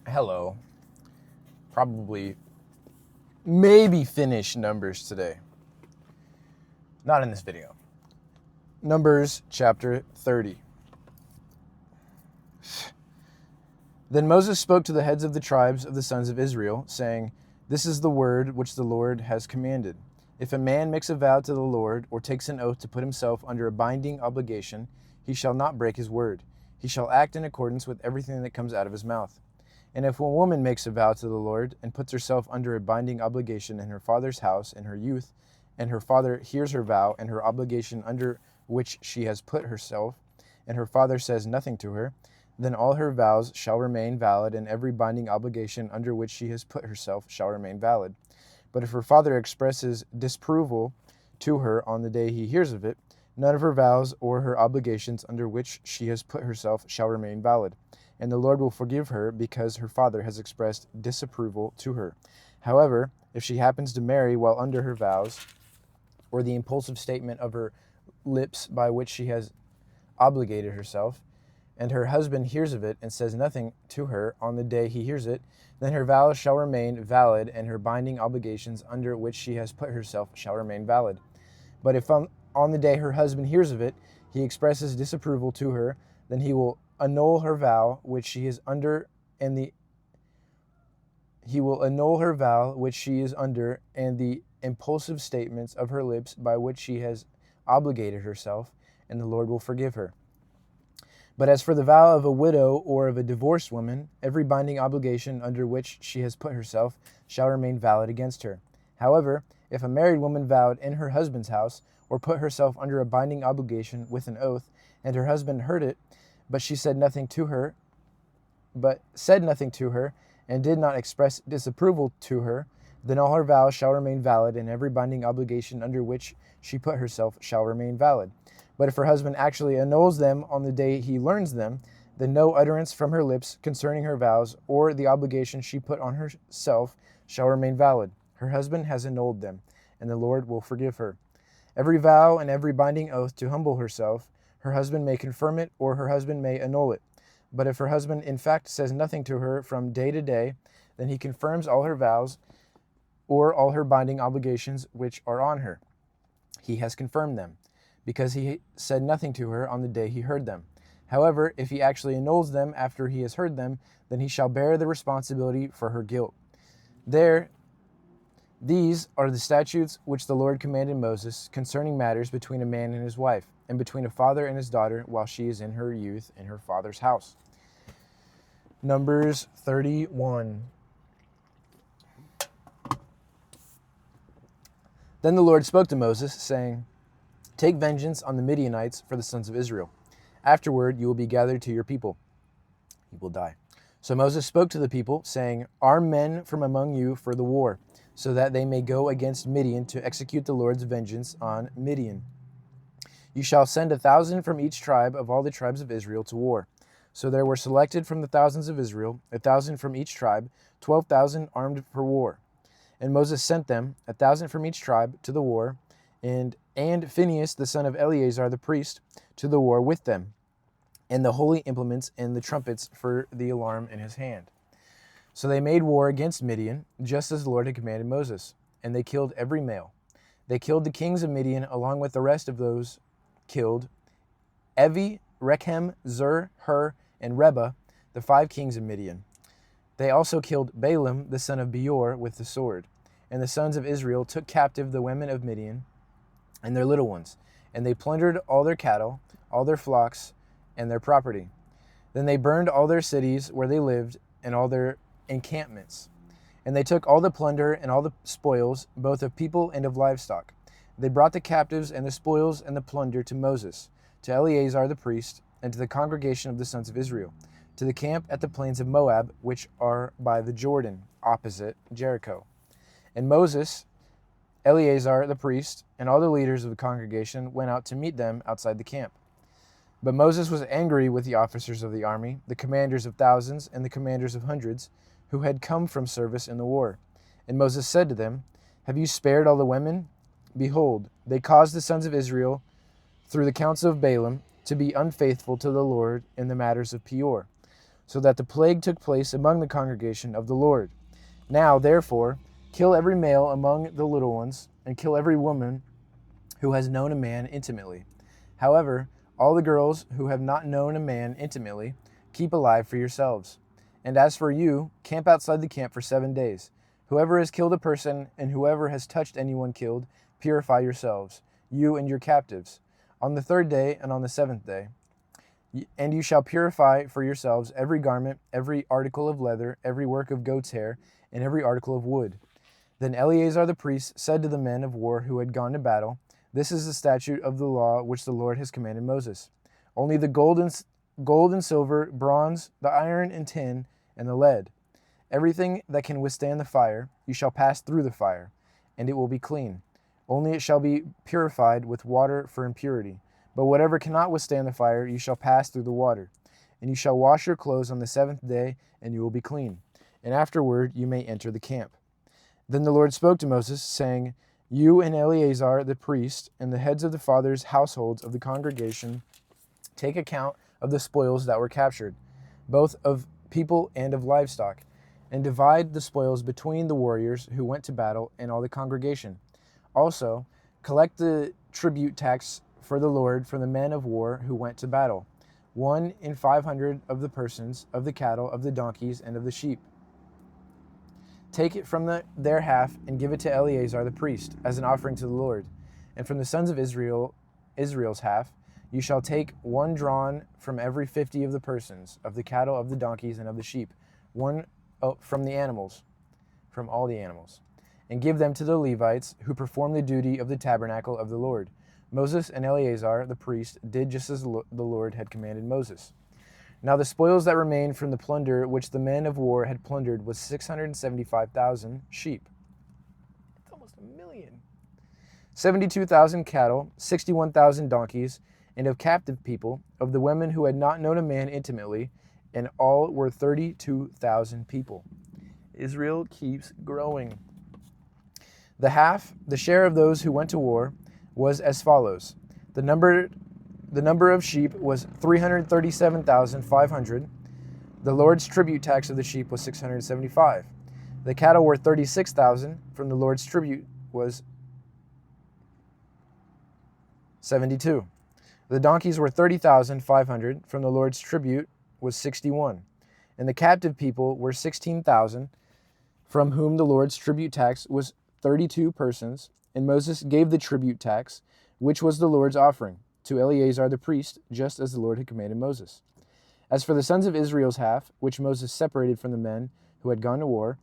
Hello. Probably, maybe finish Numbers today. Not in this video. Numbers chapter 30. Then Moses spoke to the heads of the tribes of the sons of Israel, saying, "This is the word which the Lord has commanded. If a man makes a vow to the Lord, or takes an oath to put himself under a binding obligation, he shall not break his word. He shall act in accordance with everything that comes out of his mouth. And if a woman makes a vow to the Lord, and puts herself under a binding obligation in her father's house in her youth, and her father hears her vow and her obligation under which she has put herself, and her father says nothing to her, then all her vows shall remain valid, and every binding obligation under which she has put herself shall remain valid. But if her father expresses disapproval to her on the day he hears of it, none of her vows or her obligations under which she has put herself shall remain valid. And the Lord will forgive her because her father has expressed disapproval to her. However, if she happens to marry while under her vows, or the impulsive statement of her lips by which she has obligated herself, and her husband hears of it and says nothing to her on the day he hears it, then her vows shall remain valid, and her binding obligations under which she has put herself shall remain valid. But if on the day her husband hears of it, he expresses disapproval to her, then he will annul her vow which she is under, and the impulsive statements of her lips by which she has obligated herself, and the Lord will forgive her. But as for the vow of a widow or of a divorced woman, every binding obligation under which she has put herself shall remain valid against her. However, if a married woman vowed in her husband's house, or put herself under a binding obligation with an oath, and her husband heard it, but said nothing to her, and did not express disapproval to her, then all her vows shall remain valid, and every binding obligation under which she put herself shall remain valid. But if her husband actually annuls them on the day he learns them, then no utterance from her lips concerning her vows or the obligation she put on herself shall remain valid. Her husband has annulled them, and the Lord will forgive her. Every vow and every binding oath to humble herself, her husband may confirm it, or her husband may annul it. But if her husband in fact says nothing to her from day to day, then he confirms all her vows or all her binding obligations which are on her. He has confirmed them, because he said nothing to her on the day he heard them. However, if he actually annuls them after he has heard them, then he shall bear the responsibility for her guilt. These are the statutes which the Lord commanded Moses concerning matters between a man and his wife, and between a father and his daughter while she is in her youth in her father's house. Numbers 31. Then the Lord spoke to Moses, saying, "Take vengeance on the Midianites for the sons of Israel. Afterward you will be gathered to your people. You will die." So Moses spoke to the people, saying, "Arm men from among you for the war, so that they may go against Midian to execute the Lord's vengeance on Midian. You shall send 1,000 from each tribe of all the tribes of Israel to war." So there were selected from the thousands of Israel 1,000 from each tribe, 12,000 armed for war. And Moses sent them, 1,000 from each tribe, to the war, and Phinehas the son of Eleazar the priest to the war with them, and the holy implements and the trumpets for the alarm in his hand. So they made war against Midian, just as the Lord had commanded Moses, and they killed every male. They killed the kings of Midian along with the rest of those killed, Evi, Rechem, Zur, Hur, and Reba, the 5 kings of Midian. They also killed Balaam the son of Beor with the sword. And the sons of Israel took captive the women of Midian and their little ones, and they plundered all their cattle, all their flocks, and their property. Then they burned all their cities where they lived, and all their encampments. And they took all the plunder and all the spoils, both of people and of livestock. They brought the captives and the spoils and the plunder to Moses, to Eleazar the priest, and to the congregation of the sons of Israel, to the camp at the plains of Moab, which are by the Jordan, opposite Jericho. And Moses, Eleazar the priest, and all the leaders of the congregation went out to meet them outside the camp. But Moses was angry with the officers of the army, the commanders of thousands and the commanders of hundreds, who had come from service in the war. And Moses said to them, "Have you spared all the women? Behold, they caused the sons of Israel, through the counsel of Balaam, to be unfaithful to the Lord in the matters of Peor. so that the plague took place among the congregation of the Lord. Now, therefore, kill every male among the little ones, and kill every woman who has known a man intimately. However, all the girls who have not known a man intimately, keep alive for yourselves. And as for you, camp outside the camp for 7 days. Whoever has killed a person, and whoever has touched anyone killed, purify yourselves, you and your captives, on the 3rd day and on the 7th day. And you shall purify for yourselves every garment, every article of leather, every work of goat's hair, and every article of wood. Then Eleazar the priest said to the men of war who had gone to battle, This is the statute of the law which the Lord has commanded Moses. Only the gold and silver, bronze, the iron and tin, and the lead. Everything that can withstand the fire, you shall pass through the fire, and it will be clean. Only it shall be purified with water for impurity. But whatever cannot withstand the fire, you shall pass through the water. And you shall wash your clothes on the 7th day, and you will be clean. And afterward you may enter the camp. Then the Lord spoke to Moses, saying, You and Eleazar the priest, and the heads of the fathers' households of the congregation, take account of the spoils that were captured, both of people and of livestock, and divide the spoils between the warriors who went to battle and all the congregation. Also, collect the tribute tax for the Lord from the men of war who went to battle, 1 in 500 of the persons, of the cattle, of the donkeys, and of the sheep. Take it from their half and give it to Eleazar the priest as an offering to the Lord. And from the sons of Israel's half, you shall take 1 drawn from every 50 of the persons, of the cattle, of the donkeys, and of the sheep, 1 from the animals, from all the animals, and give them to the Levites who perform the duty of the tabernacle of the Lord. Moses and Eleazar the priest did just as the Lord had commanded Moses. Now the spoils that remained from the plunder which the men of war had plundered was 675,000 sheep. It's almost 1,000,000. 72,000 cattle, 61,000 donkeys, and of captive people, of the women who had not known a man intimately, and all were 32,000 people. Israel keeps growing. The share of those who went to war was as follows. The number of sheep was 337,500. The Lord's tribute tax of the sheep was 675. The cattle were 36,000. From the Lord's tribute was 72. The donkeys were 30,500. From the Lord's tribute was 61. And the captive people were 16,000, from whom the Lord's tribute tax was 32 persons. And Moses gave the tribute tax, which was the Lord's offering, to Eleazar the priest, just as the Lord had commanded Moses. As for the sons of Israel's half, which Moses separated from the men who had gone to war,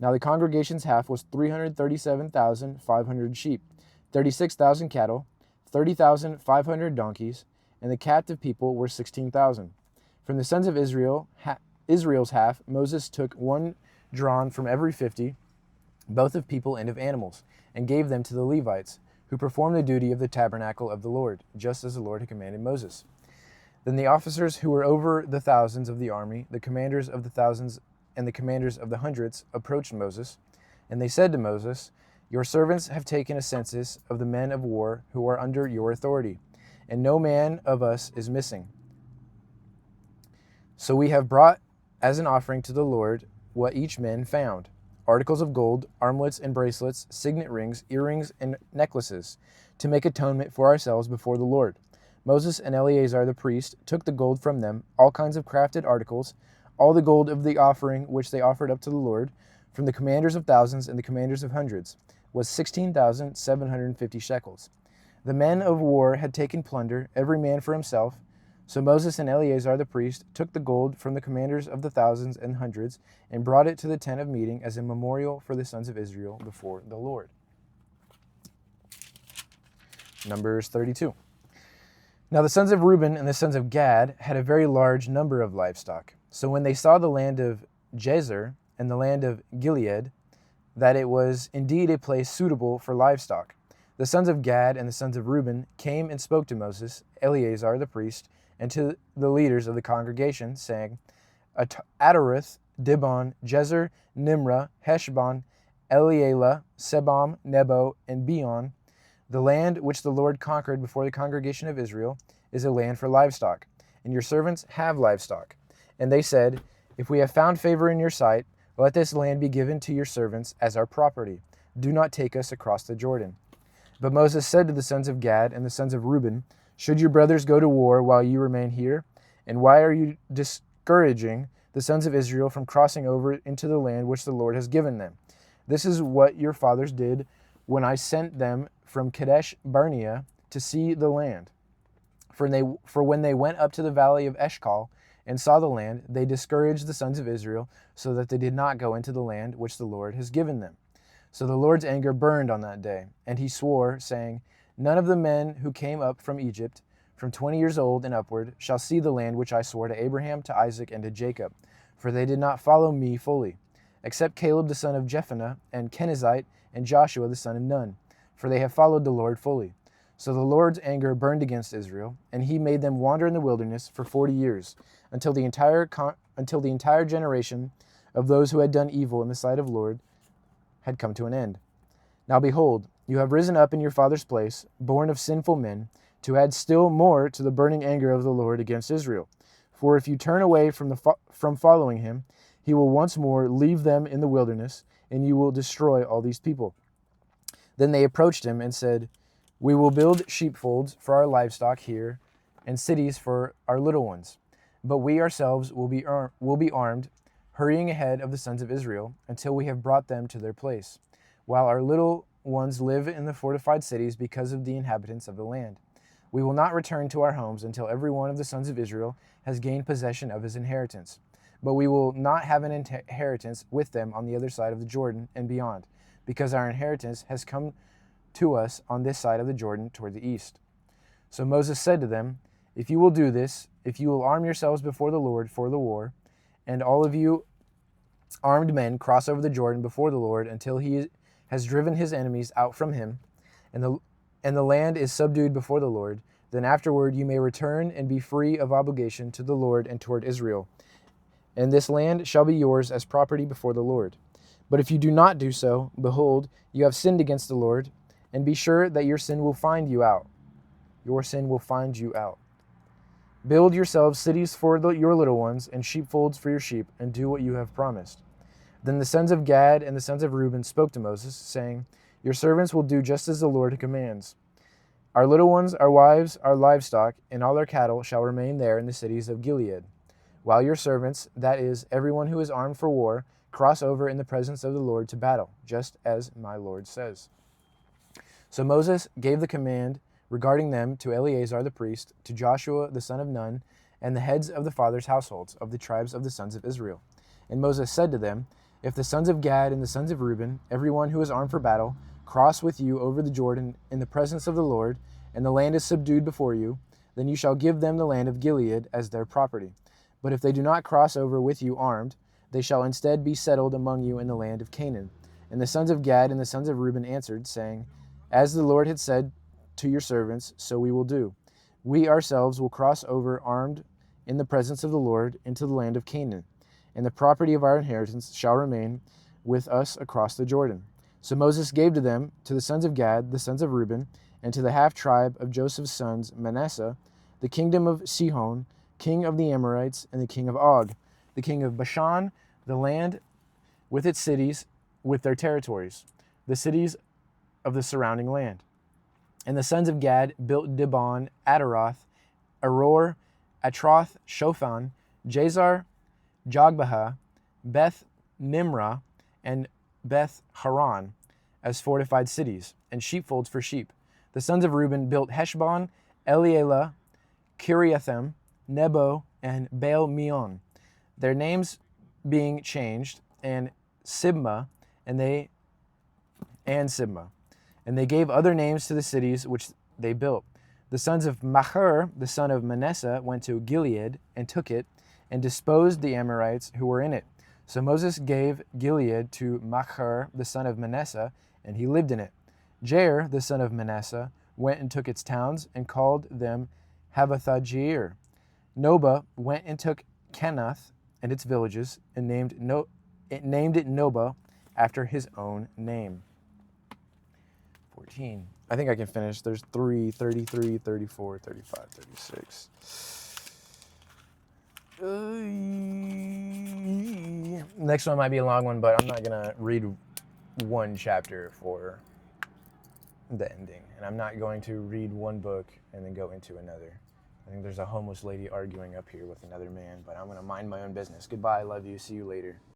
now the congregation's half was 337,500 sheep, 36,000 cattle, 30,500 donkeys, and the captive people were 16,000. From the sons of Israel's half, Moses took 1 drawn from every 50, both of people and of animals, and gave them to the Levites, who performed the duty of the tabernacle of the Lord, just as the Lord had commanded Moses. Then the officers who were over the thousands of the army, the commanders of the thousands and the commanders of the hundreds, approached Moses, and they said to Moses, Your servants have taken a census of the men of war who are under your authority, and no man of us is missing. So we have brought as an offering to the Lord what each man found, articles of gold, armlets and bracelets, signet rings, earrings, and necklaces, to make atonement for ourselves before the Lord. Moses and Eleazar the priest took the gold from them, all kinds of crafted articles, all the gold of the offering which they offered up to the Lord, from the commanders of thousands and the commanders of hundreds, was 16,750 shekels. The men of war had taken plunder, every man for himself. So Moses and Eleazar the priest took the gold from the commanders of the thousands and hundreds and brought it to the tent of meeting as a memorial for the sons of Israel before the Lord. Numbers 32. Now the sons of Reuben and the sons of Gad had a very large number of livestock. So when they saw the land of Jezer and the land of Gilead, that it was indeed a place suitable for livestock, the sons of Gad and the sons of Reuben came and spoke to Moses, Eleazar the priest, and to the leaders of the congregation, saying, Atarith, Dibon, Jezer, Nimrah, Heshbon, Elealeh, Sebam, Nebo, and Beon, the land which the Lord conquered before the congregation of Israel, is a land for livestock, and your servants have livestock. And they said, If we have found favor in your sight, let this land be given to your servants as our property. Do not take us across the Jordan." But Moses said to the sons of Gad and the sons of Reuben, "Should your brothers go to war while you remain here? And why are you discouraging the sons of Israel from crossing over into the land which the Lord has given them? This is what your fathers did when I sent them from Kadesh Barnea to see the land. For when they went up to the valley of Eshcol and saw the land, they discouraged the sons of Israel so that they did not go into the land which the Lord has given them. So the Lord's anger burned on that day, and he swore, saying, None of the men who came up from Egypt, from 20 years old and upward, shall see the land which I swore to Abraham, to Isaac, and to Jacob, for they did not follow me fully, except Caleb the son of Jephunneh, and Kenizzite, and Joshua the son of Nun, for they have followed the Lord fully. So the Lord's anger burned against Israel, and he made them wander in the wilderness for 40 years, until the entire generation of those who had done evil in the sight of the Lord had come to an end. Now behold, you have risen up in your father's place, born of sinful men, to add still more to the burning anger of the Lord against Israel. For if you turn away from following him, he will once more leave them in the wilderness, and you will destroy all these people." Then they approached him and said, "We will build sheepfolds for our livestock here, and cities for our little ones. But we ourselves will be armed, hurrying ahead of the sons of Israel, until we have brought them to their place, while our little ones live in the fortified cities because of the inhabitants of the land. We will not return to our homes until every one of the sons of Israel has gained possession of his inheritance. But we will not have an inheritance with them on the other side of the Jordan and beyond, because our inheritance has come to us on this side of the Jordan toward the east." So Moses said to them, "If you will do this, if you will arm yourselves before the Lord for the war, and all of you armed men cross over the Jordan before the Lord until he has driven his enemies out from him, and the land is subdued before the Lord, then afterward you may return and be free of obligation to the Lord and toward Israel. And this land shall be yours as property before the Lord. But if you do not do so, behold, you have sinned against the Lord, and be sure that your sin will find you out. Your sin will find you out. Build yourselves cities for your little ones, and sheepfolds for your sheep, and do what you have promised." Then the sons of Gad and the sons of Reuben spoke to Moses, saying, "Your servants will do just as the Lord commands. Our little ones, our wives, our livestock, and all our cattle shall remain there in the cities of Gilead, while your servants, that is, everyone who is armed for war, cross over in the presence of the Lord to battle, just as my Lord says." So Moses gave the command regarding them to Eleazar the priest, to Joshua the son of Nun, and the heads of the fathers' households of the tribes of the sons of Israel. And Moses said to them, "If the sons of Gad and the sons of Reuben, everyone who is armed for battle, cross with you over the Jordan in the presence of the Lord, and the land is subdued before you, then you shall give them the land of Gilead as their property. But if they do not cross over with you armed, they shall instead be settled among you in the land of Canaan." And the sons of Gad and the sons of Reuben answered, saying, "As the Lord had said to your servants, so we will do. We ourselves will cross over armed in the presence of the Lord into the land of Canaan, and the property of our inheritance shall remain with us across the Jordan." So Moses gave to them, to the sons of Gad, the sons of Reuben, and to the half-tribe of Joseph's sons, Manasseh, the kingdom of Sihon, king of the Amorites, and the king of Og, the king of Bashan, the land with its cities, with their territories, the cities of the surrounding land. And the sons of Gad built Dibon, Ataroth, Aror, Atroth, Shophan, Jazar, Jogbehah, Beth Nimrah, and Beth Haran as fortified cities, and sheepfolds for sheep. The sons of Reuben built Heshbon, Elealeh, Kiriathaim, Nebo, and Baal Meon, their names being changed, and Sibmah, and they gave other names to the cities which they built. The sons of Machir, the son of Manasseh, went to Gilead and took it, and disposed the Amorites who were in it. So Moses gave Gilead to Machir, the son of Manasseh, and he lived in it. Jair, the son of Manasseh, went and took its towns, and called them Havoth-Jair. Noba went and took Kenath and its villages, and named it Noba after his own name. 14. I think I can finish. There's 3, 33, 34, 35, 36. Next one might be a long one, but I'm not going to read one chapter for the ending. And I'm not going to read one book and then go into another. I think there's a homeless lady arguing up here with another man, but I'm going to mind my own business. Goodbye, love you, see you later.